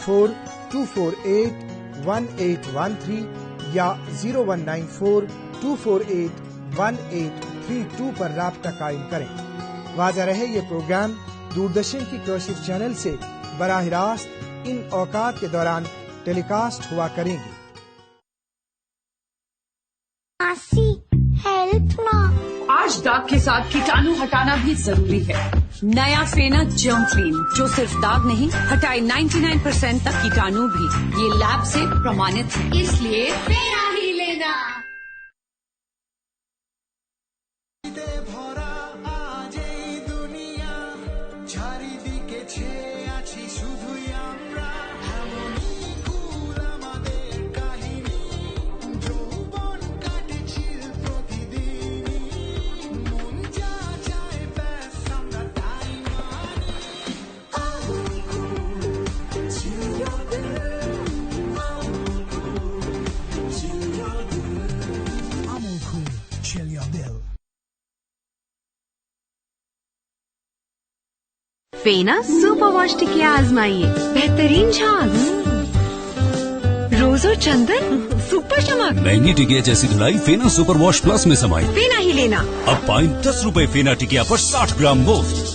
01942481813 या 0194248132 पर राब्ता कायम करें। वाज़ा रहे ये प्रोग्राम दूरदर्शन की कशिफ चैनल से बराह रास्त इन औकात के दौरान टेलीकास्ट हुआ करेंगे। हेल्प ना। आज दाग के साथ कीटाणु हटाना भी जरूरी है। नया फेना जर्म क्लीन जो सिर्फ दाग नहीं हटाए 99% तक कीटाणु भी। ये लैब से प्रमाणित है, इसलिए फेना ही लेना। फेना सुपर वॉश टिकिया आजमाइए, बेहतरीन झाग, रोज और चंदन सुपर चमक। महंगी टिकिया जैसी धुलाई फेना सुपर वॉश प्लस में समाई। फेना ही लेना। अब पाएं 10 रुपए फेना टिकिया पर 60 ग्राम मुफ्त।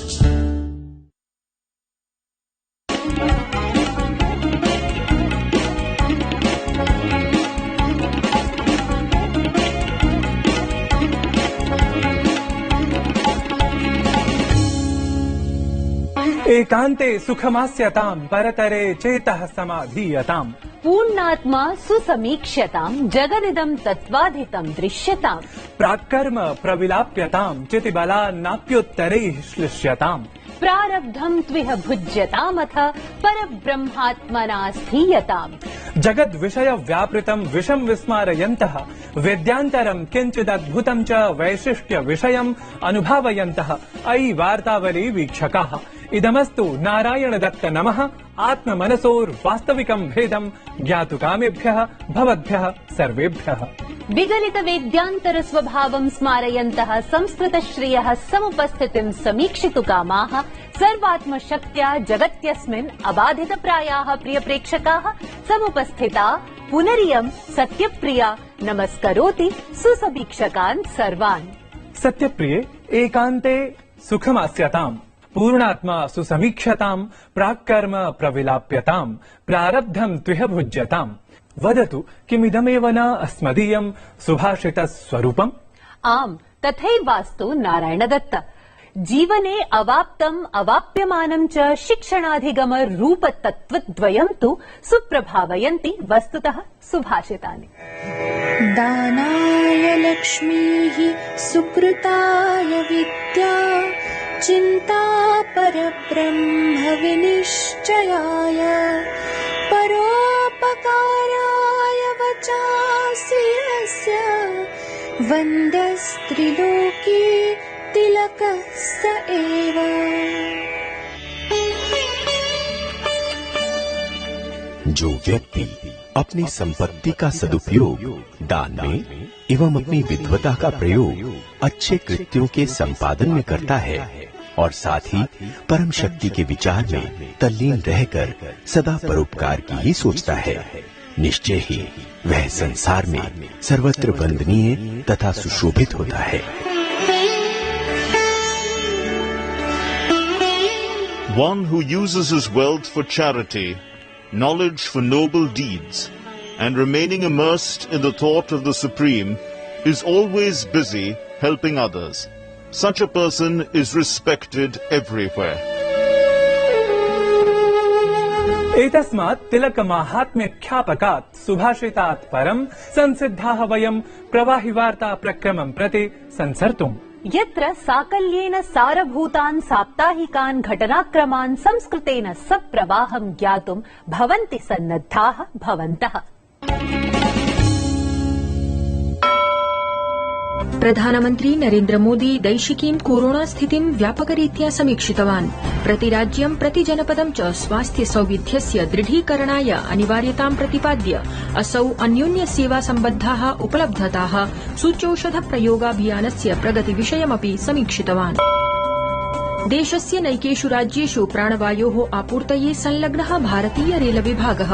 एकांते सुखमास्यताम् परतरे चेतः समाधीयताम्। पूर्णात्मा सुसमीक्ष्यताम् जगदिदं तत्त्वाधितं दृश्यताम्। प्राक्कर्म प्रविलाप्यताम् चितिबलान्नाप्योत्तरैः श्लिष्यताम्। प्रारब्धं त्विह भुज्यतामथ परब्रह्मात्मना स्थीयताम्। जगद् विषय व्यापृतं विषं विस्मारयन्तः वेद्यान्तरं किञ्चिदद्भुतं च वैशिष्ट्य विषयम् अनुभावयन्तः अयि वार्तावली वीक्षकाः। इदमस्तु नारायण दत्त नमः। आत्ममनसोर्वास्तविकं भेदं ज्ञातुकामेभ्यः भवद्भ्यः सर्वेभ्यः। विगलित वेद्यान्तर स्वभावं स्मारयन्तः संस्कृत श्रियः समुपस्थितिं समीक्षितुकामाः सर्वात्मशक्त्या जगत्यस्मिन् अबाधित प्रायाः प्रिय प्रेक्षकाः समुपस्थिता पुनरियं सत्यप्रिया नमस्करोति सुसमीक्षकान् सर्वान्। सत्यप्रिये एकान्ते सुखमास्यताम् पूर्णात्मा सुसमीक्षताम् प्राक्कर्म प्रविलाप्यताम् प्रारब्धं त्विह भुज्यताम्। वदतु किमिदमेव न अस्मदीयं सुभाषितस्वरूपम्। आम् तथैवास्तु नारायण दत्त। जीवने अवाप्तम् अवाप्यमानं च शिक्षणाधिगम रूप तत्त्वद्वयं तु सुप्रभावयन्ति वस्तुतः सुभाषितानि। दानाय लक्ष्मीः सुकृताय विद्या चिन्ता परब्रह्म विनिश्चयाय परोपकाराय वचांसि यस्य वन्द्यस्त्रिलोकी तिलकः स एव। जो व्यक्ति अपनी संपत्ति का सदुपयोग दान में एवं अपनी विद्वता का प्रयोग अच्छे कृत्यों के संपादन में करता है और साथ ही परम शक्ति के विचार में तल्लीन रहकर सदा परोपकार की ही सोचता है, निश्चय ही वह संसार में सर्वत्र वंदनीय तथा सुशोभित होता है। One who uses his wealth for charity, knowledge for noble deeds, and remaining immersed in the thought of the Supreme is always busy helping others. Such a person is respected everywhere. एतस्मात् तिलक माहात्म्य ख्यापकात् सुभाषितात् परं संसिद्धाः वयं प्रवाहि वार्ता प्रक्रमं प्रति संसर्तुम्। यत्र साकल्येन सारभूतान् साप्ताहिकान् घटनाक्रमान् संस्कृतेन सप्रवाहं ज्ञातुं भवन्ति सन्नद्धाः भवन्तः। प्रधानमन्त्री नरेन्द्र मोदी दैशिकीं कोरोना स्थितिं व्यापकरीत्या समीक्षितवान्। प्रतिराज्यं प्रतिजनपदं च स्वास्थ्य सौविध्यस्य दृढीकरणाय अनिवार्यतां प्रतिपाद्य असौ अन्योन्य सेवा सम्बद्धाः उपलब्धताः सूच्यौषध प्रयोगाभियानस्य प्रगतिविषयमपि समीक्षितवान्। देशस्य नैकेषु राज्येषु प्राणवायोः आपूर्तये संलग्नः भारतीय रेल विभागः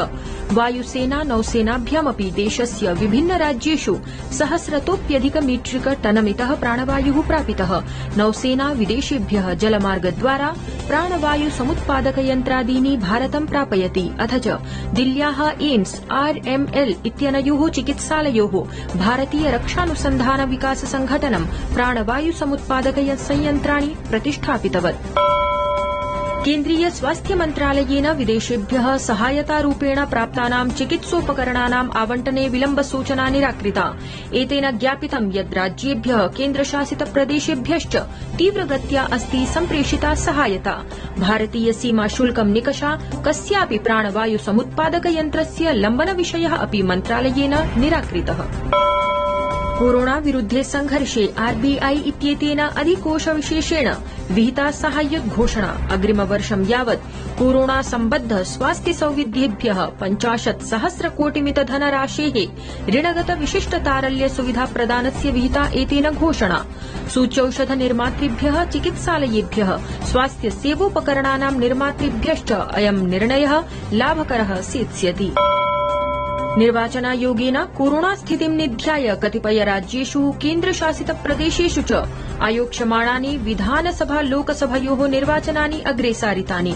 वायुसेना नौसेनाभ्यामपि देशस्य विभिन्न राज्येषु 1,000तोऽप्यधिक मीट्रिक टनमितः प्राणवायुः प्रापितः। नौसेना विदेशेभ्यः जलमार्गद्वारा प्राणवायु समुत्पादक यन्त्रादीनि भारतं प्रापयति। अथ च दिल्ल्याः एम्स RML इत्यनयोः चिकित्सालयोः भारतीय रक्षानुसन्धान विकास संघटनं प्राणवायु समुत्पादक संयन्त्राणि प्रतिष्ठापितवत्। केन्द्रीय स्वास्थ्य मन्त्रालयेन विदेशेभ्यः सहायतारूपेण प्राप्तानां चिकित्सोपकरणानाम् आवंटने विलम्बसूचना निराकृता। एतेन ज्ञापितं यत् राज्येभ्यः केन्द्रशासित प्रदेशेभ्यश्च तीव्रगत्या अस्ति सम्प्रेषिता सहायता। भारतीय सीमा शुल्कं निकषा कस्यापि प्राणवायु समुत्पादक यन्त्रस्य लम्बनविषयः अपि मन्त्रालयेन निराकृतः। कोरोना विरुद्धे संघर्षे RBI इत्येतेन अधिकोषविशेषेण विहिता साहाय्योद्घोषणा। अग्रिमवर्षं यावत् कोरोना सम्बद्ध स्वास्थ्य सौविध्येभ्यः 50,000 कोटिमित धनराशेः ऋणगत विशिष्ट तारल्य सुविधा प्रदानस्य विहिता एतेन घोषणा। सूच्यौषध निर्मातृभ्यः चिकित्सालयेभ्यः स्वास्थ्य सेवोपकरणानां निर्मातृभ्यश्च अयं निर्णयः लाभकरः सेत्स्यति। निर्वाचनायोगेन कोरोना स्थितिं निध्याय कतिपय राज्येषु केन्द्रशासित प्रदेशेषु च आयोक्ष्यमाणानि विधानसभा लोकसभयोः निर्वाचनानि अग्रेसारितानि।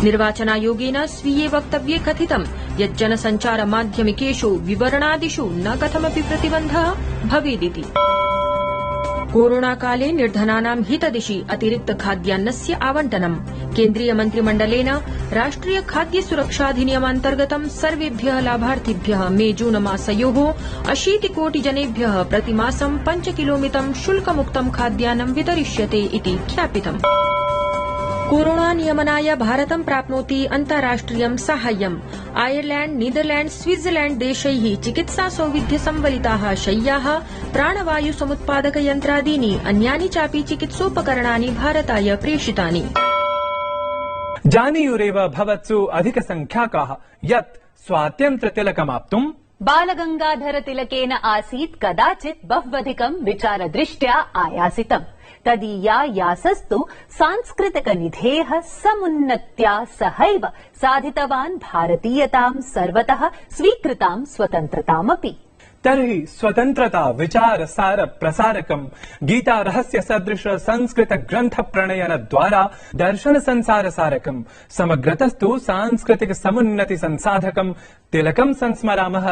निर्वाचनायोगेन स्वीये वक्तव्ये कथितं यत् जनसञ्चार माध्यमिकेषु विवरणादिषु न कथमपि प्रतिबन्धः भवेदिति। कोरोनाकाले निर्धनानां हितदिशि अतिरिक्त खाद्यान्नस्य आवंटनम्। केन्द्रीय मन्त्रिमण्डलेन राष्ट्रिय खाद्य सुरक्षाधिनियमान्तर्गतं सर्वेभ्यः लाभार्थिभ्यः मे जून मासयोः 80 कोटि जनेभ्यः प्रतिमासं 5 किलोमितं शुल्कमुक्तं खाद्यान्नं वितरिष्यते इति ख्यापितम्। कोरोना नियमनाय भारतं प्राप्नोति अन्ताराष्ट्रियं साहाय्यम्। आयरलैंड, नीदरलैंड, स्विट्जरलैंड देशैः चिकित्सा सौविध्य संवलिताः शय्याः, प्राणवायु समुत्पादक यन्त्रादीनि अन्यानि चापि चिकित्सोपकरणानि भारताय प्रेषितानि। जानीयुरेव भवत्सु अधिकसंख्याकाः यत् स्वातन्त्र्यतिलकमाप्तुम् बालगंगाधर तिलकेन आसीत् कदाचित् बहुवधिकं विचारदृष्ट्या आयासितम्। तदीया यासस्तु सांस्कृतिकनिधेः समुन्नत्या सहैव साधितवान् भारतीयतां सर्वतः स्वीकृतां स्वतन्त्रतामपि। तर्हि स्वतन्त्रता विचार सार प्रसारकम् गीता रहस्य सदृश संस्कृत ग्रन्थ प्रणयन द्वारा दर्शन संसार सारकम् समग्रतस्तु सांस्कृतिक समुन्नति संसाधकम् तिलकम् संस्मरामः।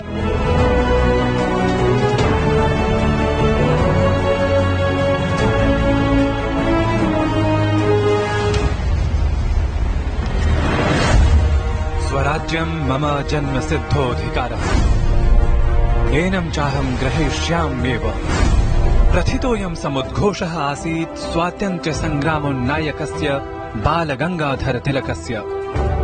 स्वराज्यम् मम जन्म सिद्धोऽधिकारः, एनं चाहं ग्रहीष्याम्येव। प्रथितोऽयं समुद्घोषः आसीत् स्वातन्त्र्य संग्रामोन्नायकस्य बालगंगाधर तिलकस्य,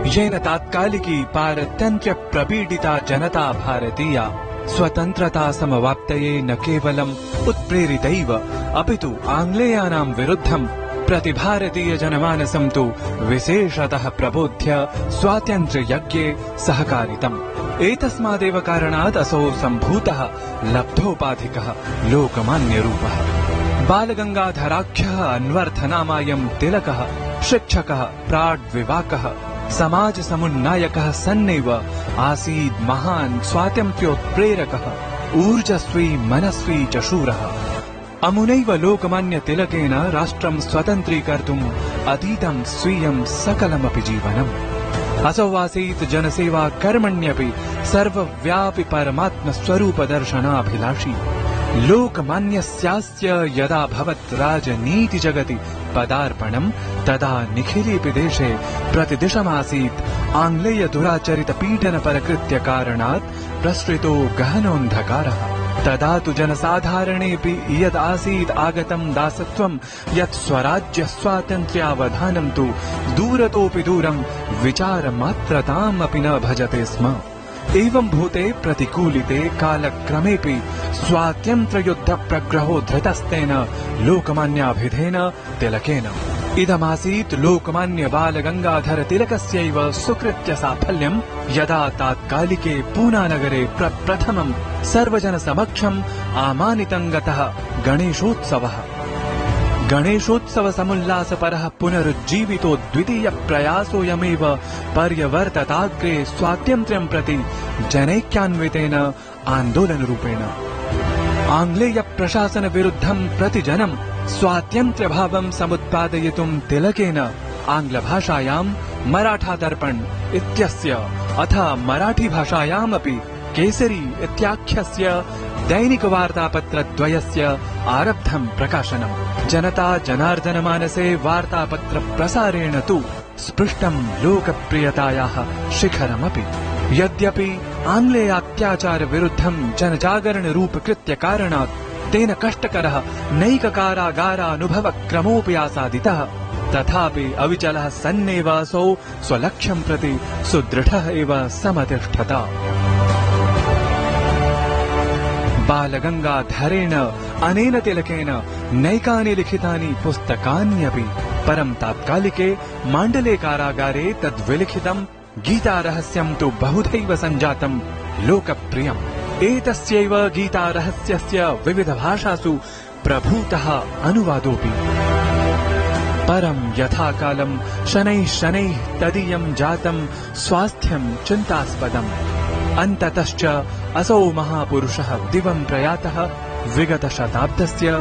येन तात्कालिकी पारतन्त्र्य प्रपीडिता जनता भारतीया स्वतन्त्रता समवाप्तये न केवलम् उत्प्रेरितैव अपितु आङ्ग्लेयानां विरुद्धं प्रतिभारतीय जनमानसं तु विशेषतः प्रबोध्य स्वातन्त्र्ययज्ञे सहकारितम्। एतस्मादेव कारणात् असौ सम्भूतः लब्धोपाधिकः लोकमान्यरूपः। बालगंगाधराख्यः अन्वर्थनामायं तिलकः शिक्षकः, प्राड्विवाकः, समाज समुन्नायकः सन्नैव आसीत् महान् स्वातन्त्र्योत्प्रेरकः, ऊर्जस्वी मनस्वी च शूरः। अमुनैव लोकमान्य तिलकेन राष्ट्रं स्वतन्त्रीकर्तुम् अतीतं स्वीयं सकलमपि जीवनम्। असौ आसीत् जनसेवा कर्मण्यपि सर्वव्यापि परमात्म स्वरूप दर्शनाभिलाषी। लोकमान्यस्यास्य यदा भवत् राजनीति जगति पदार्पणम् तदा निखिलेऽपि देशे प्रतिदिशमासीत् आङ्ग्लेय दुराचरित पीडन परकृत्य कारणात् प्रसृतो गहनोऽन्धकारः। तदा तु जनसाधारणेऽपि यद् आसीत् आगतं दासत्वं यत् स्वराज्य स्वातन्त्र्यावधानं तु दूरतोऽपि दूरं विचारमात्रतामपि न भजते स्म। एवं भूते प्रतिकूलिते कालक्रमेऽपि स्वातन्त्र्ययुद्ध प्रग्रहो धृतस्तेन लोकमान्याभिधेन तिलकेन। इदमासीत् लोकमान्य बालगंगाधर तिलकस्यैव सुकृत्य साफल्यम् यदा तात्कालिके पूनानगरे प्रथमं सर्वजन समक्षम् आमानितं गतः गणेशोत्सवः। गणेशोत्सव समुल्लास परः पुनरुज्जीवितो द्वितीय प्रयासोऽयमेव पर्यवर्तताग्रे स्वातन्त्र्यं प्रति जनैक्यान्वितेन आन्दोलन रूपेण आङ्ग्लेय प्रशासन विरुद्धं प्रतिजनं स्वातन्त्र्य भावं समुत्पादयितुं तिलकेन आङ्ग्ल भाषायां मराठा दर्पण इत्यस्य अथ मराठी भाषायामपि केसरी इत्याख्यस्य दैनिक वार्तापत्रद्वयस्य आरब्धं प्रकाशनम्। जनता जनार्दन मानसे वार्तापत्र प्रसारेण तु स्पृष्टं लोकप्रियतायाः शिखरमपि। यद्यपि आङ्ग्लेयात्याचार विरुद्धं जनजागरण रूपकृत्य कारणात् तेन कष्टकरः नैक कारागारानुभव क्रमोऽपि आसादितः, तथापि अविचलः सन्नेव असौ स्वलक्ष्यं प्रति सुदृढः एव समतिष्ठत। बालगंगाधरेण अनेन तिलकेन नैकानि लिखितानि पुस्तकान्यपि, परं तात्कालिके माण्डले कारागारे तद्विलिखितं गीतारहस्यं तु बहुधैव सञ्जातं लोकप्रियम्। एतस्यैव गीतारहस्यस्य विविधभाषासु प्रभूतः अनुवादोऽपि। परं यथा कालं शनैः शनैः तदीयं जातं स्वास्थ्यं चिन्तास्पदम्। अन्ततश्च असौ महापुरुषः दिवं प्रयातः विगत शताब्दस्य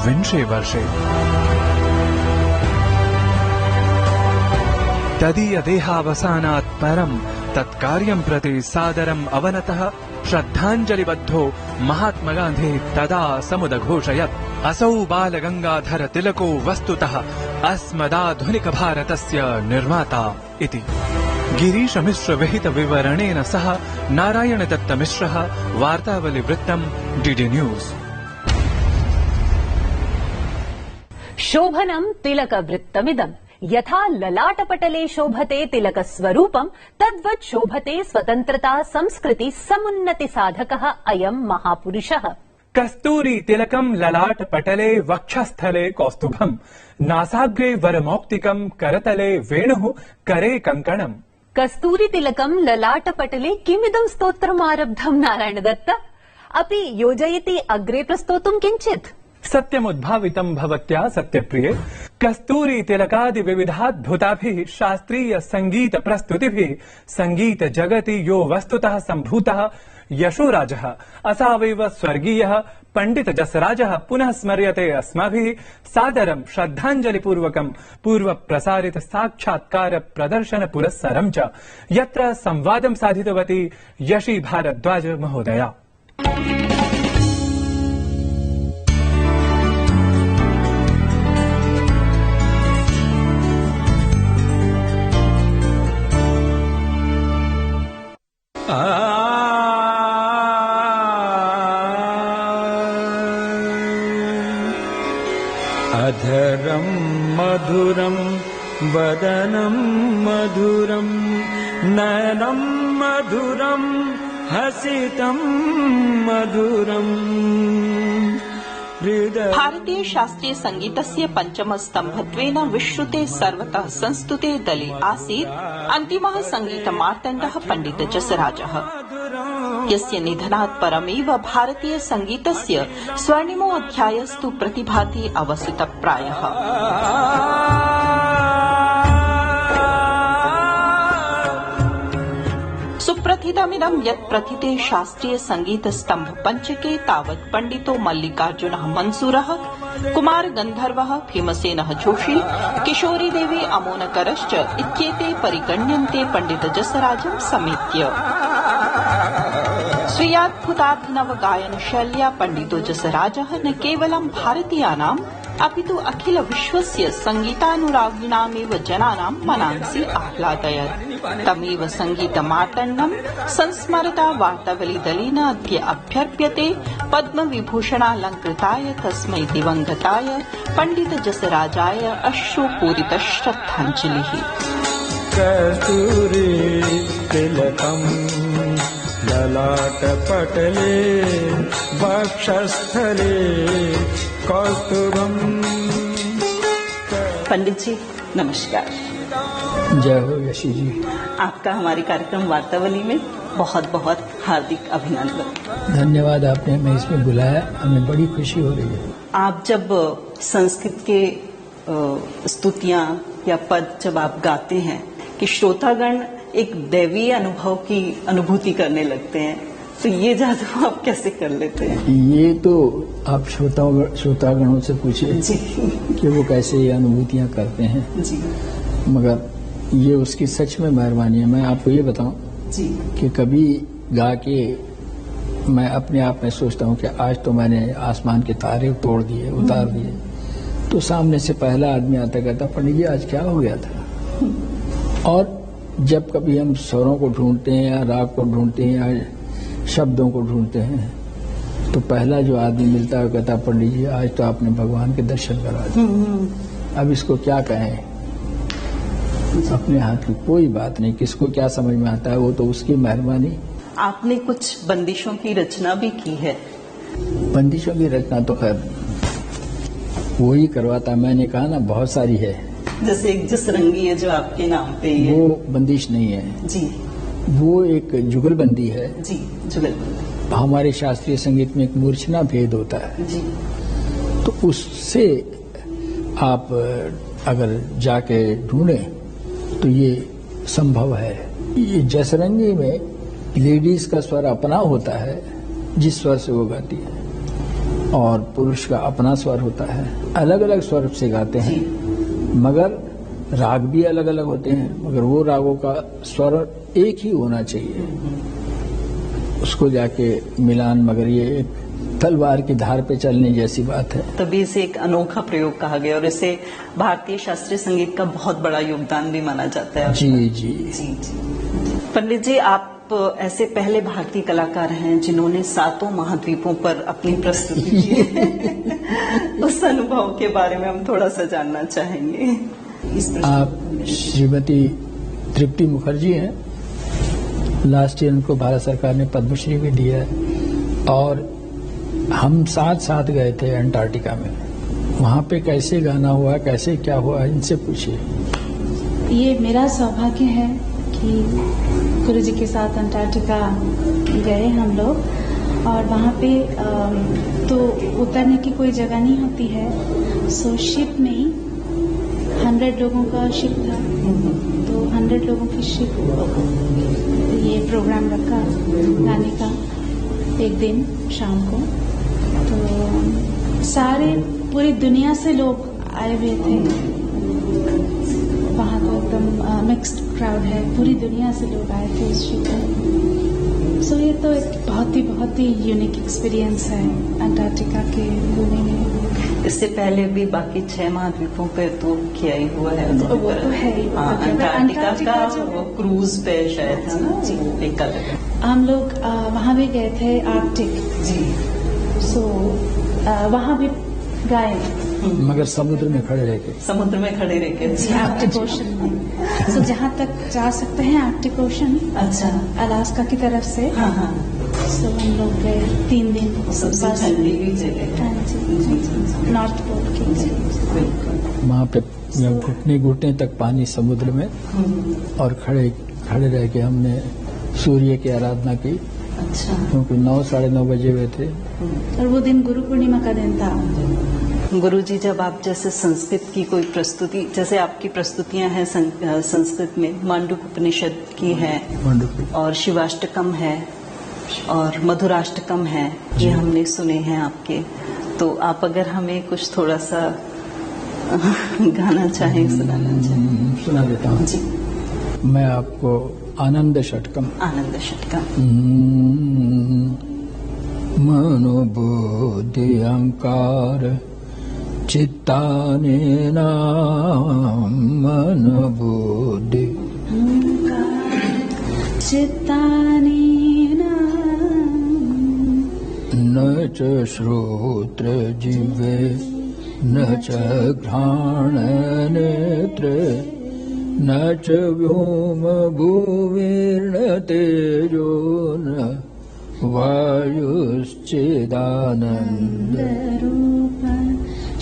20 वर्षे। तदीय देहावसानात् परं तत्कार्यं प्रति सादरम् अवनतः श्रद्धाञ्जलिबद्धो महात्मा गान्धी तदा समुदघोषयत्, असौ बालगंगाधर तिलको वस्तुतः अस्मदाधुनिक भारतस्य निर्माता इति। गिरीश मिश्र विहित विवरणेन सह नारायण दत्त मिश्रः वार्तावली वृत्तम् डीडी न्यूज। शोभनं तिलक वृत्तमिदम्। यथा ललाटपटले शोभते तिलक स्वरूपं तद्वत् शोभते स्वतन्त्रता संस्कृति समुन्नति साधकः अयं महापुरुषः। कस्तूरी तिलकं ललाटपटले वक्षस्थले कौस्तुभम्, नासाग्रे वरमौक्तिकं करतले वेणुः करे कङ्कणम्। कस्तूरी तिलकं ललाटपटले किमिदं स्तोत्रम् आरब्धं नारायण दत्त? अपि योजयति अग्रे प्रस्तोतुं किञ्चित्? सत्यमुद्भावितं भवत्या सत्यप्रिये कस्तूरी तिलकादि विविधाद्भुताभिः शास्त्रीय संगीत प्रस्तुतिभिः संगीत जगति यो वस्तुतः सम्भूतः यशोराजः असावैव स्वर्गीयः पंडित जसराजः पुनः स्मर्यते अस्माभिः सादरं श्रद्धाञ्जलिपूर्वकं पूर्व प्रसारित साक्षात्कार प्रदर्शन पुरस्सरं च, यत्र संवादं साधितवती यशी भारद्वाज महोदया। अधरं मधुरं वदनं मधुरं नयनं मधुरं हसितं मधुरम्। भारतीय शास्त्रीय संगीतस्य पंचम स्तंभत्वेन विश्रुते सर्वतः संस्तुते दले आसीत् अन्तिमः संगीतमार्तण्डः पंडित जसराजः, यस्य निधनात् परमेव भारतीय संगीतस्य स्वर्णिमो अध्यायस्तु प्रतिभाति अवसितप्रायः। सुप्रथितमिदं यत् प्रथिते शास्त्रीय संगीत स्तंभ पंचके तावत् पंडितो मल्लिकार्जुनः मंसूरः, कुमार गन्धर्वः भीमसेनः जोशी, किशोरी देवी अमोनकरश्च इत्येते परिगण्यन्ते पंडित जसराजं समेत्य। स्वीयाद्भुताभिनव गायन शैल्या पंडितो जसराजः न केवलं भारतीयानाम् अपितु अखिल विश्वस्य संगीतानुरागिणामेव जनानां मनांसि आह्लादयत्। तमेव संगीतमार्तण्डं संस्मरता वार्तावलीदलेन अद्य अभ्यर्प्यते पद्मविभूषणालंकृताय तस्मै दिवंगताय पंडित जसराजाय अश्रुपूरित श्रद्धाञ्जलिः। कस्तूरी तिलकं ललाटपटले वक्षस्थले कौस्तुभम्। पंडित जी नमस्कार। जय हो यशी जी। आपका हमारे कार्यक्रम वार्तावली में बहुत बहुत हार्दिक अभिनंदन। धन्यवाद, आपने हमें इसमें बुलाया, हमें बड़ी खुशी हो रही है। आप जब संस्कृत के स्तुतियां या पद जब आप गाते हैं कि श्रोतागण एक दैवीय अनुभव की अनुभूति करने लगते हैं, तो ये जादू आप कैसे कर लेते हैं? ये तो आप श्रोतागणों से पूछिए कि वो कैसे ये अनुभूतियां करते हैं जी। मगर ये उसकी सच में मेहरबानी है। मैं आपको ये बताऊं जी कि कभी गा के मैं अपने आप में सोचता हूं कि आज तो मैंने आसमान के तारे तोड़ दिए, उतार दिए, तो सामने से पहला आदमी आता कहता पंडित जी आज क्या हो गया था। और जब कभी हम स्वरों को ढूंढते हैं या राग को ढूंढते हैं या शब्दों को ढूंढते हैं तो पहला जो आदमी मिलता है कहता पंडित जी आज तो आपने भगवान के दर्शन करा दिए। अब इसको क्या कहें, अपने हाथ की कोई बात नहीं, किसको क्या समझ में आता है वो तो उसकी मेहरबानी। आपने कुछ बंदिशों की रचना भी की है? बंदिशों की रचना तो खैर वो ही करवाता, मैंने कहा ना बहुत सारी है। जैसे एक जसरंगी है जो आपके नाम पे ही है। वो बंदिश नहीं है जी, वो एक जुगलबंदी है जी, जुगलबंदी। हमारे शास्त्रीय संगीत में एक मूर्छना भेद होता है जी, तो उससे आप अगर जाके ढूंढें तो ये संभव है। ये जसरंगी में लेडीज का स्वर अपना होता है जिस स्वर से वो गाती है और पुरुष का अपना स्वर होता है, अलग अलग स्वर से गाते हैं मगर राग भी अलग अलग होते हैं, मगर वो रागों का स्वर एक ही होना चाहिए, उसको जाके मिलान, मगर ये एक तलवार की धार पे चलने जैसी बात है। तभी इसे एक अनोखा प्रयोग कहा गया और इसे भारतीय शास्त्रीय संगीत का बहुत बड़ा योगदान भी माना जाता है। जी जी जी जी। पंडित जी, आप ऐसे पहले भारतीय कलाकार हैं जिन्होंने 7 महाद्वीपों पर अपनी प्रस्तुति की है। उस अनुभव के बारे में हम थोड़ा सा जानना चाहेंगे। आप श्रीमती तृप्ति मुखर्जी हैं, लास्ट ईयर उनको भारत सरकार ने पद्मश्री भी दिया है और हम साथ गए थे अंटार्कटिका में। वहाँ पे कैसे गाना हुआ, कैसे क्या हुआ, इनसे पूछिए। ये मेरा सौभाग्य है कि गुरुजी के साथ अंटार्कटिका गए हम लोग और वहाँ पे तो उतरने की कोई जगह नहीं होती है, सो शिप में ही 100 लोगों का शिप था, तो 100 लोगों की शिप ये प्रोग्राम रखा गाने का एक दिन शाम को। तो सारे पूरी दुनिया से लोग आए हुए थे, वहाँ तो एकदम मिक्स्ड क्राउड है, पूरी दुनिया से लोग आए थे इस शिप में। सो ये तो एक बहुत ही यूनिक एक्सपीरियंस है अंटार्कटिका के घूमने में। इससे पहले भी बाकी 6 महाद्वीपों पे तो किया ही हुआ है। वो तो है ही। अंटार्कटिका का वो क्रूज पे शायद है ना जी, एक अलग। हम लोग वहाँ भी गए थे आर्कटिक जी, सो वहाँ भी गाए मगर समुद्र में खड़े रह के। समुद्र में खड़े रह के आर्कटिक ओशन में। सो जहाँ तक जा सकते हैं आर्कटिक ओशन, अच्छा, अलास्का की तरफ से। हाँ हाँ। सो हम लोग गए 3 दिन सबसे ठंडी भी जगह, नॉर्थ पोल की। वहाँ पे घुटने तक पानी समुद्र में और खड़े रह के हमने सूर्य की आराधना की। अच्छा। क्योंकि 9, साढ़े 9 बजे हुए थे और वो दिन गुरु पूर्णिमा का दिन था। गुरुजी, जब आप जैसे संस्कृत की कोई प्रस्तुति, जैसे आपकी प्रस्तुतियां हैं संस्कृत में, मांडुक्य उपनिषद की है और शिवाष्टकम है और मधुराष्टकम है, ये हमने सुने हैं आपके, तो आप अगर हमें कुछ थोड़ा सा गाना चाहें, सुनाना चाहें। सुना देता हूँ जी। मैं आपको आनंद षटकम मनोबुद्धि अहंकार चित्तानेना मनोबुद्धि चित्तानेना न च श्रोत्र जिह्वे न च घ्राण नेत्र न च व्योम भूमिर्न तेजो न वायुश्चिदानन्द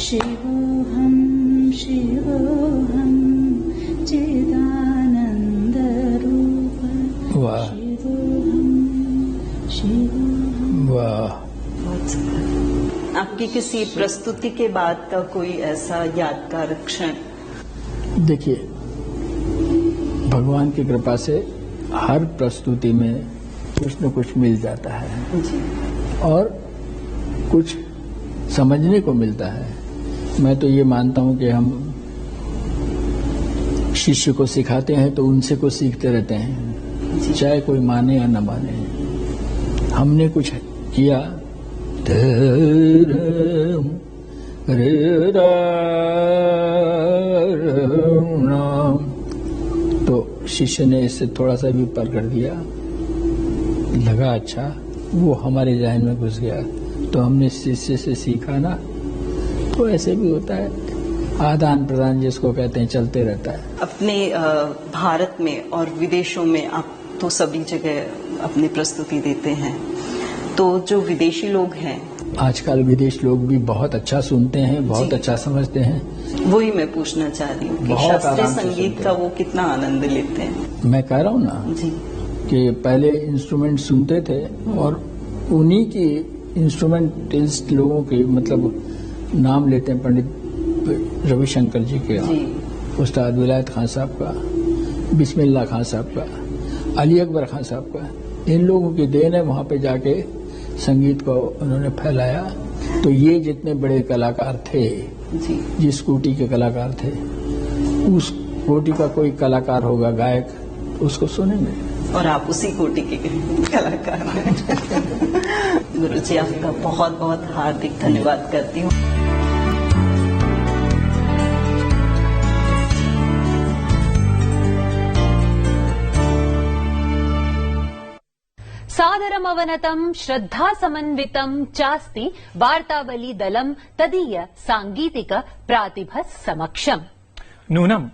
शिवोऽहं चिदानन्दरूप। वाह वाह। आपकी किसी प्रस्तुति के बाद का कोई ऐसा यादगार क्षण? देखिए, भगवान की कृपा से हर प्रस्तुति में कुछ न कुछ मिल जाता है जी। और कुछ समझने को मिलता है। मैं तो ये मानता हूं कि हम शिष्य को सिखाते हैं तो उनसे कुछ सीखते रहते हैं, चाहे कोई माने या न माने। हमने कुछ किया तो शिष्य ने इससे थोड़ा सा भी पर कर दिया, लगा अच्छा, वो हमारे जहन में घुस गया तो हमने शिष्य से सीखा ना। तो ऐसे भी होता है, आदान प्रदान जिसको कहते हैं, चलते रहता है। अपने भारत में और विदेशों में आप तो सभी जगह अपनी प्रस्तुति देते हैं, तो जो विदेशी लोग हैं, आजकल विदेश लोग भी बहुत अच्छा सुनते हैं, बहुत अच्छा समझते हैं। वही मैं पूछना चाह रही हूँ कि शास्त्रीय संगीत का वो कितना आनंद लेते हैं। मैं कह रहा हूँ ना जी कि पहले इंस्ट्रूमेंट सुनते थे और उन्हीं की इंस्ट्रूमेंटिस्ट लोगों के मतलब नाम लेते हैं, पंडित रविशंकर जी के, उस्ताद विलायत खान साहब का, बिस्मिल्लाह खान साहब का, अली अकबर खान साहब का, इन लोगों की देन है वहां पे जाके संगीत को उन्होंने फैलाया। तो ये जितने बड़े कलाकार थे जी, जिस कोटि के कलाकार थे, उस कोटि का कोई कलाकार होगा गायक, उसको सुनेंगे। और आप उसी कोटि के कलाकार हैं। गुरुजी, आपका बहुत बहुत हार्दिक धन्यवाद करती हूँ। सादरमवनतं श्रद्धा समन्वितं चास्ति वार्तावली दलं तदीय सांगीतिक प्रातिभ समक्षम्। नूनम्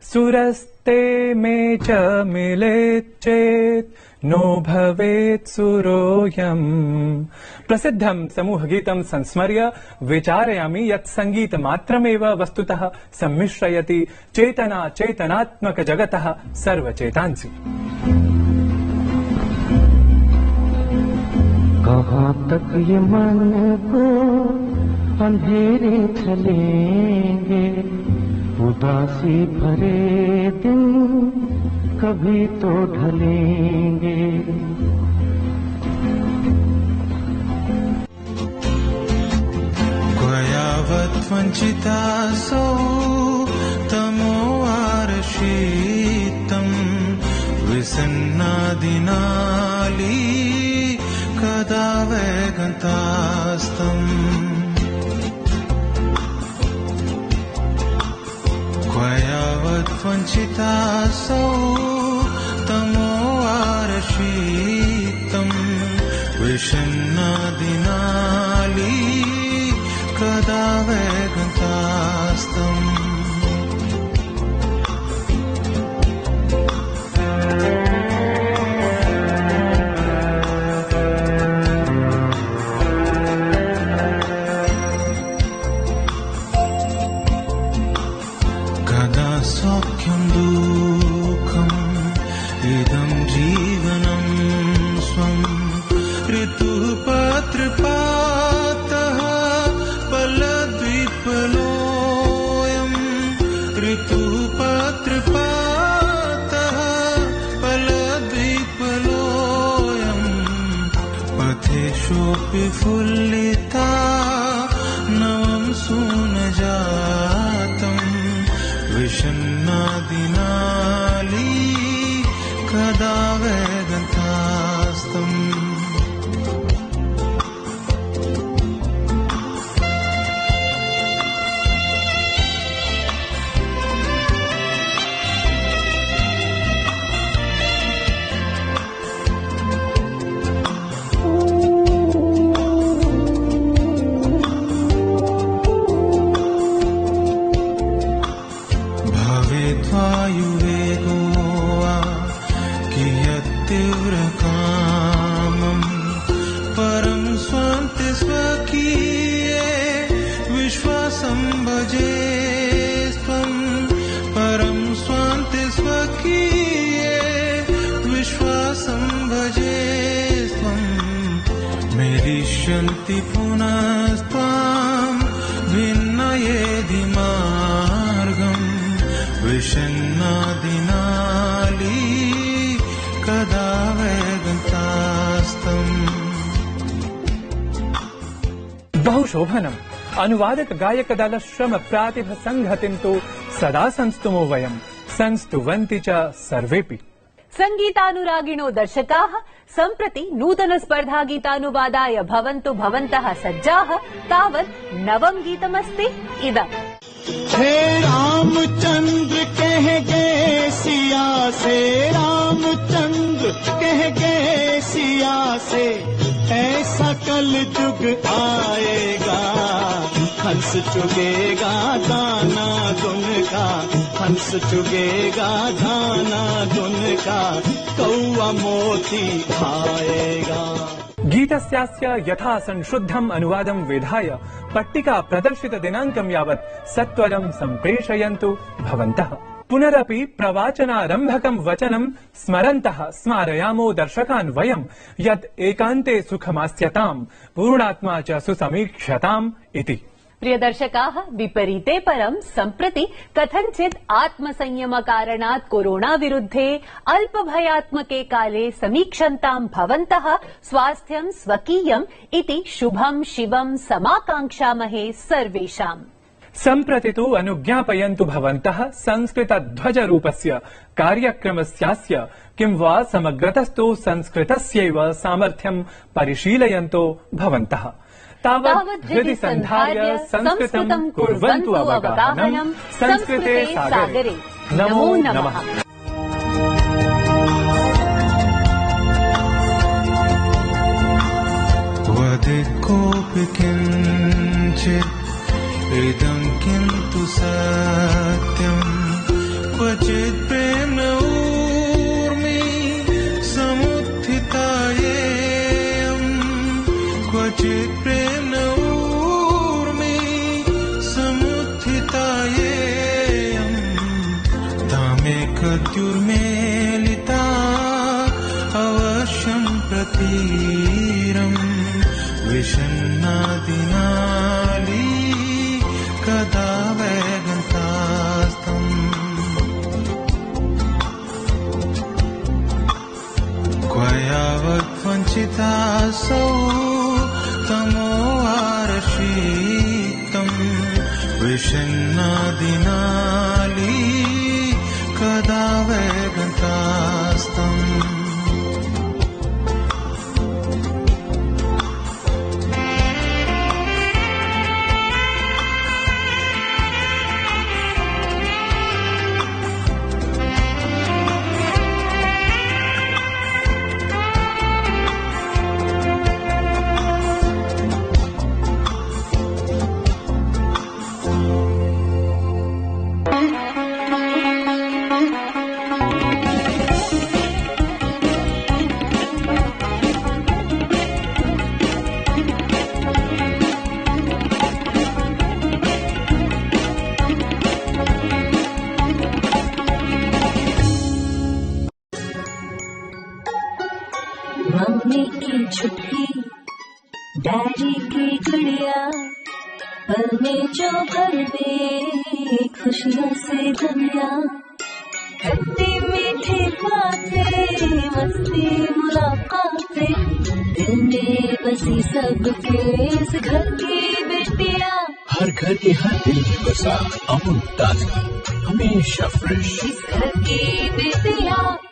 सुरस्ते मे च मिलेत् चेत् नो भवेत् सुरोऽयम्। प्रसिद्धं समूहगीतं संस्मर्य विचारयामि यत् संगीतमात्रमेव वस्तुतः सम्मिश्रयति चेतना चेतनात्मक जगतः सर्वचेतांसि। कहाँ तक ये मन को अंधेरे चलेंगे, उदासी भरे दिन कभी तो ढलेंगे। यावत् वञ्चिता सौ तमो आरशीतम् विसन्नादिनाली कदा वैगन्तास्तम्। यावत् वञ्चिता सौ तमो आरशीतम् विसन्नादिनाली कदा वैगन्तास्तम्। कदा सौख्यं दुःखम् इदं जीवनं स्वम्। ऋतुः पत्रपातः पलद्विपलोऽयम्। ऋतुः पत्रपातः पलद्विपलोऽयम्। पथेषोऽपि फुल्लिता नवं सुनजातम्। विषन्नादिनाली कदा वैगन्तास्तम्। वायुवेगो वा कियत्तीव्रकामम्। परं स्वान्ते स्वकीये विश्वासं भजे त्वम्। परं स्वान्ते स्वकीये विश्वासं भजे त्वम्। मेरी विशन्ति पुनस्त्वां भिन्नयेधि मार्गम् विषण्णादिनाली कदा वैगन्तास्तम्। बहुशोभनम्। अनुवादक गायक दल श्रम प्रातिभ संघतिं तु सदा संस्तुमो वयम् संस्तुवन्ति च सर्वेपि। संगीतानुरागिणो दर्शकाः सम्प्रति नूतन स्पर्धा गीतानुवादाय भवन्तु भवन्तः सज्जाः। तावत् नवं गीतमस्ति इदम्। हे रामचंद्र कह गए सिया से, रामचंद्र कह गए सिया से, ऐसा कल जुग आएगा हंस चुगेगा दाना दुन का, हंस चुगेगा दाना दुन का, कौआ मोती खाएगा। गीतस्यास्य यथा संशुद्धम् अनुवादं विधाय पट्टिका प्रदर्शित दिनाङ्कं यावत् सत्वरं सम्प्रेषयन्तु भवन्तः। पुनरपि प्रवाचनारम्भकं वचनं स्मरन्तः स्मारयामो दर्शकान् वयं यत् एकान्ते सुखमास्यताम् पूर्णात्मा च सुसमीक्ष्यताम् इति। प्रिय दर्शकाः, विपरीते परं सम्प्रति कथञ्चित् आत्मसंयम कारणात् कोरोना विरुद्धे अल्पभयात्मके काले समीक्षन्तां भवन्तः स्वास्थ्यं स्वकीयम् इति शुभं शिवं समाकाङ्क्षामहे सर्वेषाम्। सम्प्रति तु अनुज्ञापयन्तु भवन्तः संस्कृतध्वजरूपस्य कार्यक्रमस्यास्य किं वा समग्रतस्तु संस्कृतस्यैव सामर्थ्यं परिशीलयन्तो भवन्तः। तावत् हृदि सन्धार्य संस्कृतं कुर्वन्तु अवगाहनं संस्कृते सागरे। नमो नमः। वदेत् कोऽपि किञ्चित् इदं किन्तु सत्यम्, क्वचित् प्रेम ऊर्मि समुत्थिता येयम्, क्वचित् प्रेम ऊर्मि समुत्थिता येयम्, तामेकद्युर्मेलिता अवश्यं प्रतीरम्, विषण्णादिनाली कदा वैगन्तास्तम्। क्वयावत् वञ्चितासौ तमो आरशीतम्, विषण्णादिनाली कदा वैगन्तास्तम्। मम्मी की छुट्टी, डैडी की गुड़िया, पल में जो भर दे खुशियों से दुनिया। खट्टी मीठी बातें, मस्ती मुलाकातें, दिल में बसी सबके इस घर की बेटियां। हर घर के हर दिल में बसा अमूल ताजगी, हमेशा फ्रेश। इस घर की बेटियां।